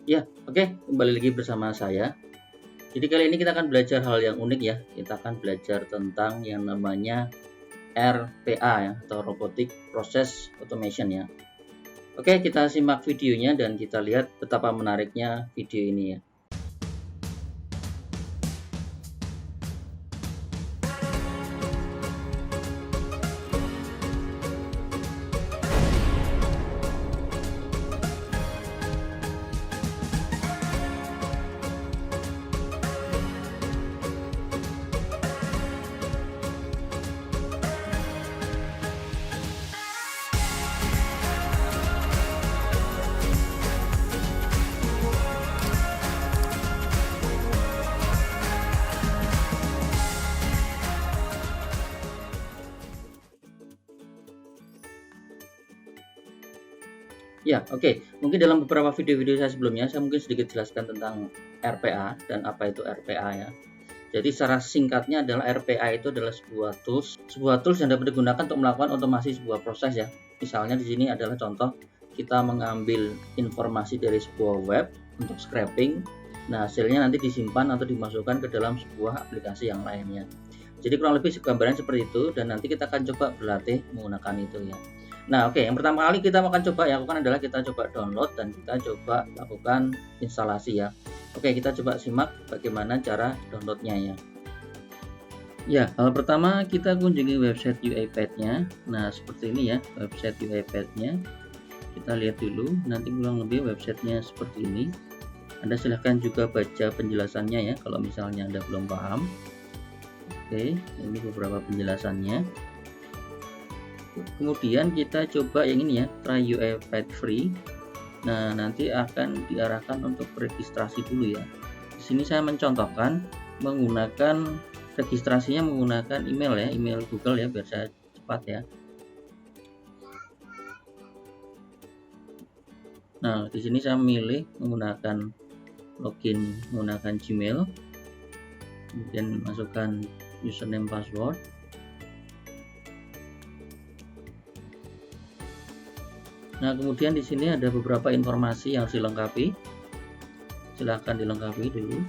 Ya, oke, kembali lagi bersama saya. Jadi kali ini kita akan belajar hal yang unik ya. Kita akan belajar tentang yang namanya RPA ya, atau Robotic Process Automation ya. Oke, kita simak videonya dan kita lihat betapa menariknya video ini ya. Ya, oke. Mungkin dalam beberapa video-video saya sebelumnya, saya mungkin sedikit jelaskan tentang RPA dan apa itu RPA ya. Jadi secara singkatnya adalah RPA itu adalah sebuah tools yang dapat digunakan untuk melakukan otomasi sebuah proses ya. Misalnya di sini adalah contoh kita mengambil informasi dari sebuah web untuk scraping. Nah, hasilnya nanti disimpan atau dimasukkan ke dalam sebuah aplikasi yang lainnya. Jadi kurang lebih gambaran seperti itu dan nanti kita akan coba berlatih menggunakan itu ya. Nah, oke, yang pertama kali kita akan coba lakukan adalah kita coba download dan kita coba lakukan instalasi ya. Oke, kita coba simak bagaimana cara downloadnya ya. Ya, hal pertama kita kunjungi website UiPath-nya. Nah, seperti ini ya, website UiPath-nya. Kita lihat dulu, nanti kurang lebih websitenya seperti ini. Anda silahkan juga baca penjelasannya ya, kalau misalnya Anda belum paham. Oke, ini beberapa penjelasannya. Kemudian kita coba yang ini ya, try UiPath free. Nah, nanti akan diarahkan untuk registrasi dulu ya. Di sini saya mencontohkan menggunakan registrasinya menggunakan email ya, email Google ya, biar saya cepat ya. Nah, di sini saya memilih menggunakan login menggunakan Gmail. Kemudian masukkan username password. Nah, kemudian di sini ada beberapa informasi yang harus dilengkapi. Silahkan dilengkapi dulu.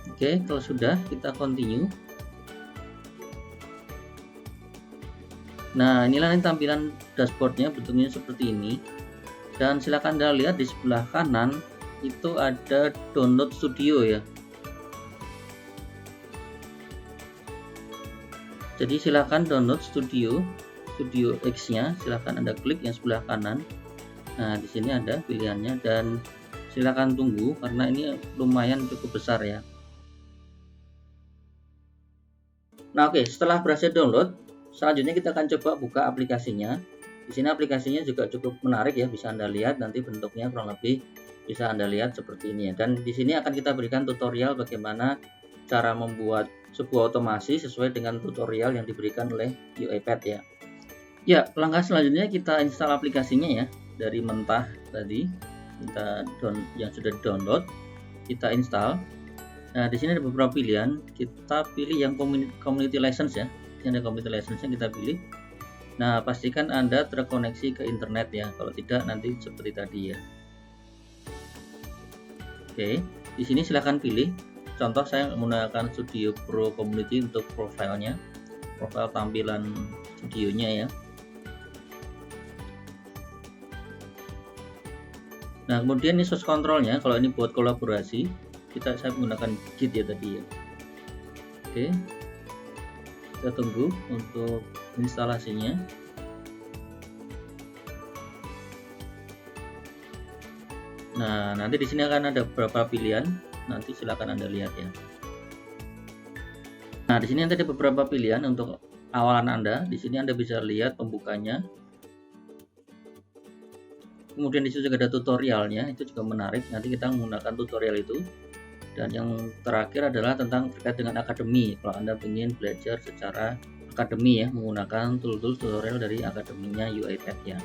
Oke, kalau sudah kita continue. Nah, inilah tampilan dashboardnya, bentuknya seperti ini. Dan silakan Anda lihat di sebelah kanan itu ada download studio ya. Jadi silakan download Studio X-nya, silakan Anda klik yang sebelah kanan. Nah, di sini ada pilihannya dan silakan tunggu karena ini lumayan cukup besar ya. Nah, oke, setelah berhasil download, selanjutnya kita akan coba buka aplikasinya. Di sini aplikasinya juga cukup menarik ya, bisa Anda lihat nanti bentuknya kurang lebih bisa Anda lihat seperti ini ya. Dan di sini akan kita berikan tutorial bagaimana cara membuat sebuah otomasi sesuai dengan tutorial yang diberikan oleh UiPath ya. Ya, langkah selanjutnya kita install aplikasinya ya, dari mentah tadi kita yang sudah download, kita install. Nah, di sini ada beberapa pilihan, kita pilih yang community license ya. Ini ada community license yang kita pilih. Nah, pastikan Anda terkoneksi ke internet ya, kalau tidak nanti seperti tadi ya. Oke, di sini silahkan pilih. Contoh saya menggunakan Studio Pro Community untuk profilnya, profil tampilan studionya ya. Nah, kemudian ini source controlnya, kalau ini buat kolaborasi, saya menggunakan Git ya tadi ya. Oke, kita tunggu untuk instalasinya. Nah, nanti di sini akan ada beberapa pilihan. Nanti silakan Anda lihat ya. Nah, di sini nanti ada beberapa pilihan untuk awalan Anda. Di sini Anda bisa lihat pembukanya. Kemudian di situ juga ada tutorialnya, itu juga menarik. Nanti kita menggunakan tutorial itu. Dan yang terakhir adalah tentang terkait dengan akademi. Kalau Anda ingin belajar secara akademi ya, menggunakan tools tutorial dari akademinya UiPath ya.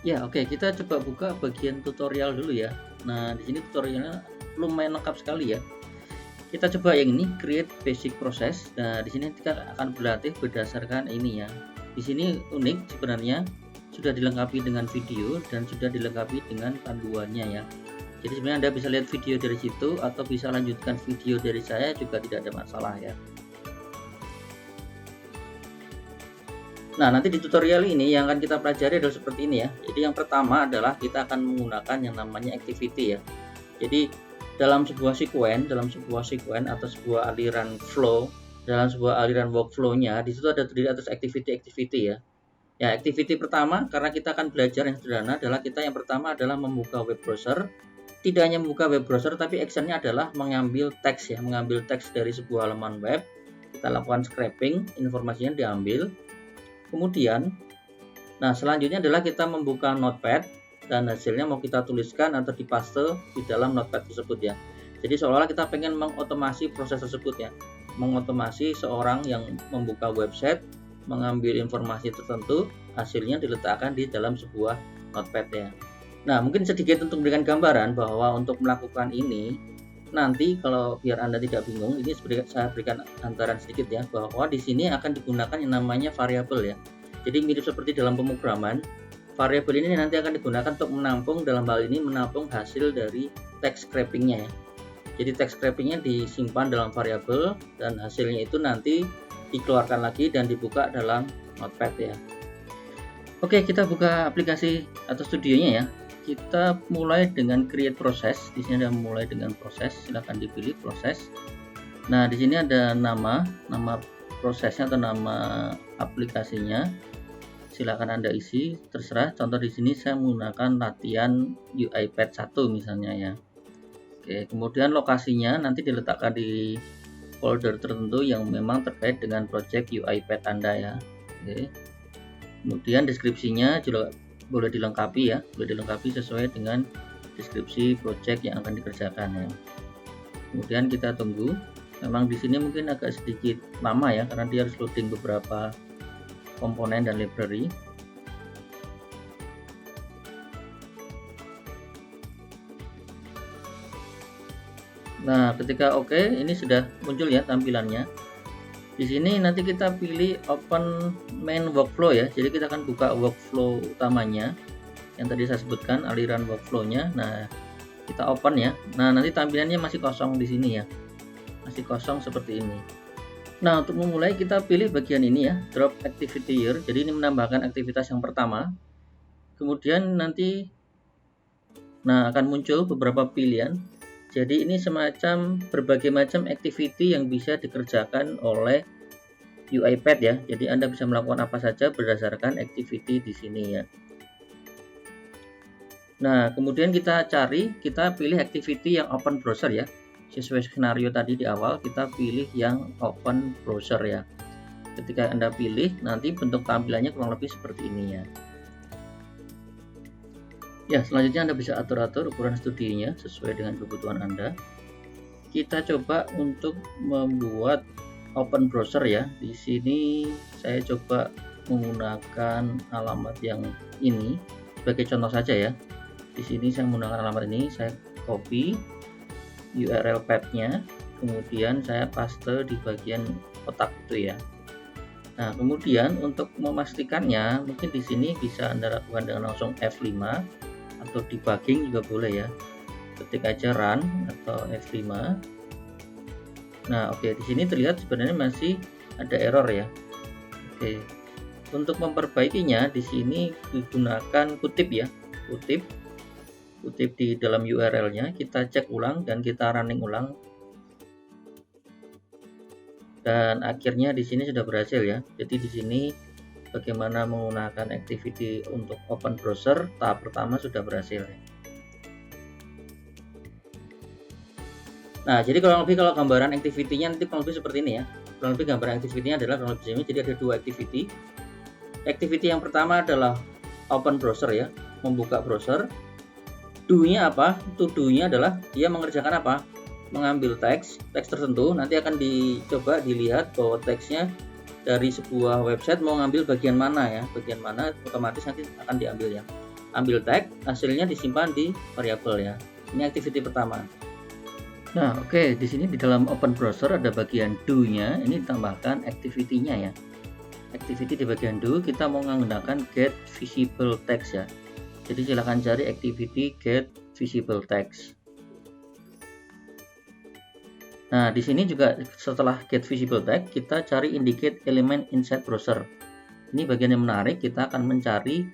Ya, oke, kita coba buka bagian tutorial dulu ya. Nah, di sini tutorialnya lumayan lengkap sekali ya. Kita coba yang ini, create basic process. Nah, di sini kita akan berlatih berdasarkan ini ya. Di sini unik sebenarnya, sudah dilengkapi dengan video dan sudah dilengkapi dengan panduannya ya. Jadi sebenarnya Anda bisa lihat video dari situ atau bisa lanjutkan video dari saya juga tidak ada masalah ya. Nah, nanti di tutorial ini yang akan kita pelajari adalah seperti ini ya. Jadi yang pertama adalah kita akan menggunakan yang namanya activity ya. Jadi dalam sebuah sekuen atau sebuah aliran flow, dalam sebuah aliran workflow-nya, di situ ada terdiri atas activity ya. Ya, activity pertama karena kita akan belajar yang sederhana adalah kita yang pertama adalah membuka web browser. Tidak hanya membuka web browser tapi actionnya adalah mengambil teks ya, mengambil teks dari sebuah halaman web. Kita lakukan scraping, informasinya diambil. Kemudian, nah selanjutnya adalah kita membuka notepad dan hasilnya mau kita tuliskan atau dipaste di dalam notepad tersebut ya. Jadi seolah-olah kita pengen mengotomasi proses tersebut ya, mengotomasi seorang yang membuka website, mengambil informasi tertentu, hasilnya diletakkan di dalam sebuah notepad ya. Nah mungkin sedikit untuk memberikan gambaran bahwa untuk melakukan ini, nanti kalau biar Anda tidak bingung, ini saya berikan gambaran sedikit ya, bahwa di sini akan digunakan yang namanya variabel ya. Jadi mirip seperti dalam pemrograman, variabel ini nanti akan digunakan untuk menampung, dalam hal ini menampung hasil dari text scrapingnya ya. Jadi text scrapingnya disimpan dalam variabel dan hasilnya itu nanti dikeluarkan lagi dan dibuka dalam notepad ya. Oke, kita buka aplikasi atau studionya ya. Kita mulai dengan create process. Di sini ada mulai dengan proses. Silahkan dipilih proses. Nah, di sini ada nama prosesnya atau nama aplikasinya. Silahkan Anda isi, terserah. Contoh di sini saya menggunakan latihan UiPath 1 misalnya ya. Oke, kemudian lokasinya nanti diletakkan di folder tertentu yang memang terkait dengan project UiPath Anda ya. Oke. Kemudian deskripsinya juga boleh dilengkapi ya, boleh dilengkapi sesuai dengan deskripsi project yang akan dikerjakan ya. Kemudian kita tunggu. Memang di sini mungkin agak sedikit lama ya, karena dia harus loading beberapa komponen dan library. Nah, ketika oke, ini sudah muncul ya tampilannya. Di sini nanti kita pilih open main workflow ya. Jadi kita akan buka workflow utamanya yang tadi saya sebutkan, aliran workflow-nya. Nah, kita open ya. Nah, nanti tampilannya masih kosong di sini ya. Masih kosong seperti ini. Nah, untuk memulai kita pilih bagian ini ya, drop activity here. Jadi ini menambahkan aktivitas yang pertama. Kemudian nanti akan muncul beberapa pilihan. Jadi ini semacam berbagai macam activity yang bisa dikerjakan oleh UiPath ya. Jadi Anda bisa melakukan apa saja berdasarkan activity di sini ya. Nah, kemudian kita pilih activity yang open browser ya. Sesuai skenario tadi di awal, kita pilih yang open browser ya. Ketika Anda pilih, nanti bentuk tampilannya kurang lebih seperti ini ya. Ya, selanjutnya Anda bisa atur-atur ukuran studionya sesuai dengan kebutuhan Anda. Kita coba untuk membuat open browser ya. Di sini saya coba menggunakan alamat yang ini sebagai contoh saja ya. Di sini saya menggunakan alamat ini, saya copy URL path-nya, kemudian saya paste di bagian kotak itu ya. Nah, kemudian untuk memastikannya, mungkin di sini bisa Anda lakukan dengan langsung F5 atau debugging juga boleh ya. Ketik aja run atau F5. Nah, oke, di sini terlihat sebenarnya masih ada error ya. Oke. Untuk memperbaikinya di sini digunakan kutip ya. Kutip di dalam URL-nya, kita cek ulang dan kita running ulang. Dan akhirnya di sini sudah berhasil ya. Jadi di sini bagaimana menggunakan activity untuk open browser, tahap pertama sudah berhasil. Nah, jadi kalau gambaran activity-nya nanti kurang lebih seperti ini ya. Kurang lebih gambaran activity-nya adalah kurang lebih ini. Jadi ada dua activity. Activity yang pertama adalah open browser ya, membuka browser. Do-nya apa? Do-nya adalah dia mengerjakan apa? Mengambil teks tertentu, nanti akan dicoba dilihat bahwa teksnya dari sebuah website mau ngambil bagian mana ya, bagian mana otomatis nanti akan diambil ya. Ambil tag, hasilnya disimpan di variabel ya. Ini activity pertama. Nah, di sini di dalam open browser ada bagian do-nya, ini ditambahkan activity-nya ya. activity di bagian do kita mau menggunakan get visible text ya. Jadi silahkan cari activity get visible text. Nah, di sini juga setelah get visible text kita cari indicate element inside browser. Ini bagian yang menarik, kita akan mencari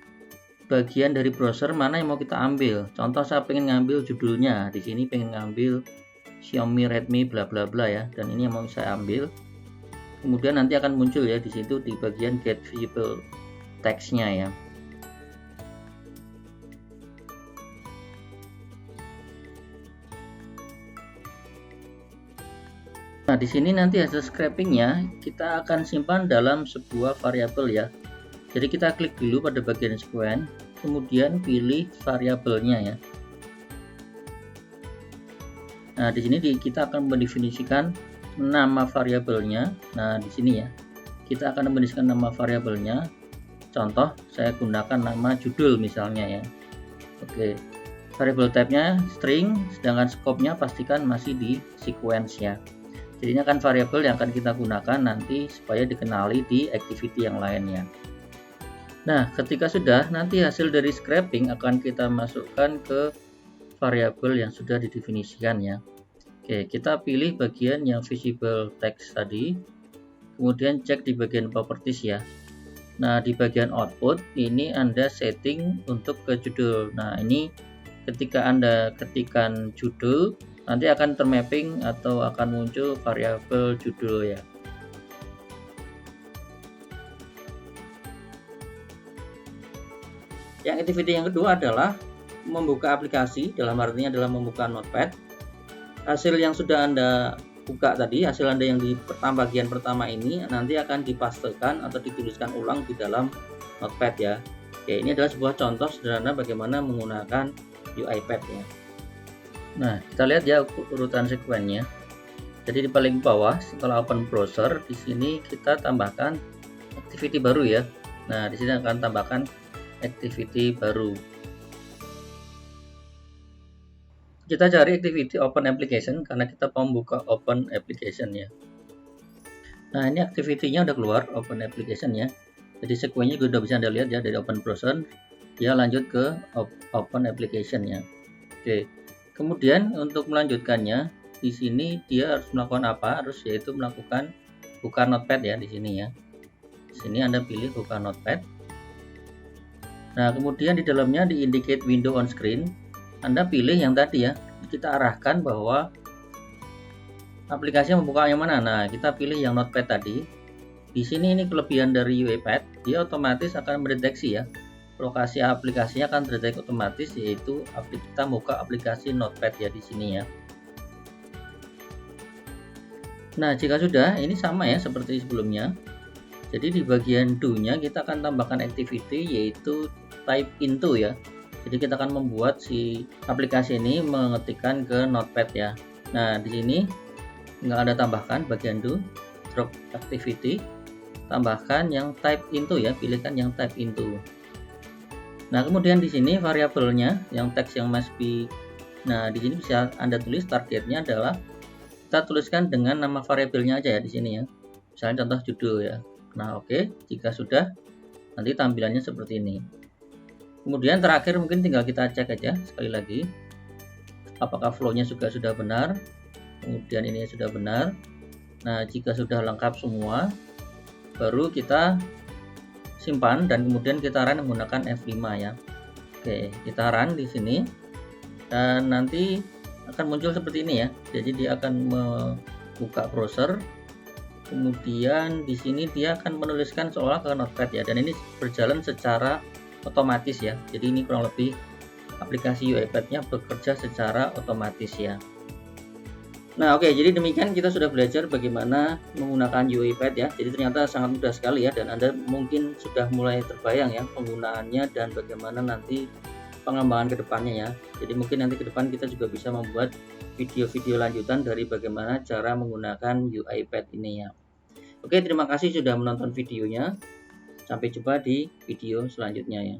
bagian dari browser mana yang mau kita ambil. Contoh saya pengen ngambil judulnya, di sini pengen ngambil Xiaomi Redmi bla bla bla ya, dan ini yang mau saya ambil. Kemudian nanti akan muncul ya di situ di bagian get visible text-nya ya. Nah, di sini nanti hasil scrapingnya kita akan simpan dalam sebuah variabel ya. Jadi kita klik dulu pada bagian sequence, kemudian pilih variabelnya ya. Nah, di sini kita akan mendefinisikan nama variabelnya. Nah, di sini ya, kita akan mendefinisikan nama variabelnya. Contoh, saya gunakan nama judul misalnya ya. Oke, variabel type-nya string, sedangkan scope-nya pastikan masih di sequence ya. Jadi ini akan variabel yang akan kita gunakan nanti supaya dikenali di activity yang lainnya. Nah, ketika sudah, nanti hasil dari scraping akan kita masukkan ke variabel yang sudah didefinisikan ya. Oke, kita pilih bagian yang visible text tadi, kemudian cek di bagian properties ya. Nah, di bagian output ini Anda setting untuk ke judul. Nah, ini ketika Anda ketikkan judul, nanti akan termapping atau akan muncul variabel judul ya. Yang activity yang kedua adalah membuka aplikasi, dalam artinya adalah membuka Notepad. Hasil yang sudah Anda buka tadi, hasil Anda yang di bagian pertama ini nanti akan dipastekan atau dituliskan ulang di dalam Notepad ya. Oke, ini adalah sebuah contoh sederhana bagaimana menggunakan UiPath ya. Nah, kita lihat ya urutan sekuennya. Jadi di paling bawah setelah open browser, di sini kita tambahkan activity baru ya. Nah, di sini akan tambahkan activity baru. Kita cari activity open application karena kita mau buka open application ya. Nah, ini activity-nya udah keluar open application ya. Jadi sekuennya juga udah bisa Anda lihat ya dari open browser, dia lanjut ke open application ya. Oke. Kemudian untuk melanjutkannya, di sini dia harus melakukan apa? Harus yaitu melakukan buka Notepad ya di sini ya. Di sini Anda pilih buka Notepad. Nah, kemudian di dalamnya di indicate window on screen, Anda pilih yang tadi ya. Kita arahkan bahwa aplikasi membuka yang mana. Nah, kita pilih yang Notepad tadi. Di sini ini kelebihan dari UiPath, dia otomatis akan mendeteksi ya. Lokasi aplikasinya akan terdeteksi otomatis, yaitu kita buka aplikasi Notepad ya di sini ya. Nah, jika sudah, ini sama ya seperti sebelumnya. Jadi di bagian do-nya kita akan tambahkan activity yaitu type into ya. Jadi kita akan membuat si aplikasi ini mengetikkan ke Notepad ya. Nah, di sini nggak ada tambahkan bagian do, drop activity, tambahkan yang type into ya, pilihkan yang type into. Nah, kemudian di sini variabelnya yang teks yang must be. Nah, di sini bisa Anda tulis targetnya adalah kita tuliskan dengan nama variabelnya aja ya di sini ya. Misalnya contoh judul ya. Nah, oke, jika sudah nanti tampilannya seperti ini. Kemudian terakhir mungkin tinggal kita cek aja sekali lagi apakah flow-nya juga sudah benar. Kemudian ini sudah benar. Nah, jika sudah lengkap semua, baru kita simpan dan kemudian kita run menggunakan F5 ya. Oke, kita run di sini dan nanti akan muncul seperti ini ya. Jadi dia akan membuka browser. Kemudian di sini dia akan menuliskan seolah ke Notepad ya, dan ini berjalan secara otomatis ya. Jadi ini kurang lebih aplikasi UiPath-nya bekerja secara otomatis ya. Nah, oke, jadi demikian kita sudah belajar bagaimana menggunakan UiPath ya. Jadi ternyata sangat mudah sekali ya, dan Anda mungkin sudah mulai terbayang ya penggunaannya dan bagaimana nanti pengembangan ke depannya ya. Jadi mungkin nanti ke depan kita juga bisa membuat video-video lanjutan dari bagaimana cara menggunakan UiPath ini ya. Oke, terima kasih sudah menonton videonya. Sampai jumpa di video selanjutnya ya.